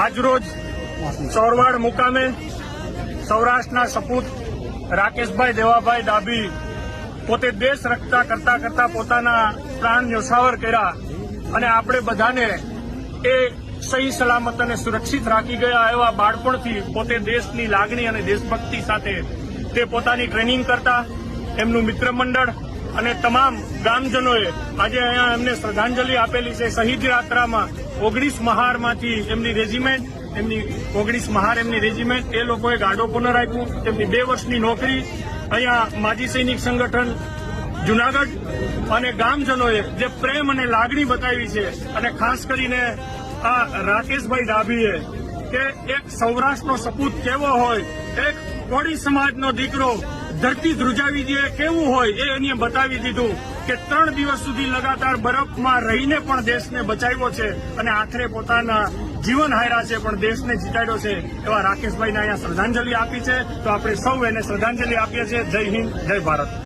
આજરોજ ચોરવાડ મુકામે સૌરાષ્ટ્રના સપૂત રાકેશભાઈ દેવાભાઈ ડાભી પોતે દેશ રક્ષા કરતા કરતા પોતાના પ્રાણ ન્યોછાવર કર્યા અને આપણે બધાને એ સહી સલામત અને સુરક્ષિત રાખી ગયા એવા બાળપણથી પોતે દેશની લાગણી અને દેશભક્તિ સાથે તે પોતાની ટ્રેનિંગ કરતા એમનું મિત્ર મંડળ અને તમામ ગામજનોએ આજે અહીંયા એમને શ્રદ્ધાંજલિ આપેલી છે. શહીદ યાત્રામાં 19 મહારમાંથી એમની રેજીમેન્ટ એમની રેજીમેન્ટ એ લોકોએ ગાડો પુનર આપ્યું. તેમની 2 વર્ષની નોકરી અહીંયા માજી સૈનિક સંગઠન જૂનાગઢ અને ગામજનોએ જે પ્રેમ અને લાગણી બતાવી છે અને ખાસ કરીને આ રાકેશભાઈ ડાભીએ કે એક સૌરાષ્ટ્રનો સપૂત કેવો હોય, એક કોળી સમાજનો દીકરો ધરતી ધ્રુજાવી દે કેવું હોય એ એને બતાવી દીધું કે 3 દિવસ સુધી લગાતાર બરફમાં રહીને પણ દેશને બચાવ્યો છે અને આખરે પોતાના જીવન હાર્યા છે પણ દેશને જીતાડ્યો છે. એવા રાકેશભાઈને અહીંયા શ્રદ્ધાંજલિ આપી છે તો આપણે સૌ એને શ્રદ્ધાંજલિ આપીએ છીએ. જય હિન્દ, જય ભારત.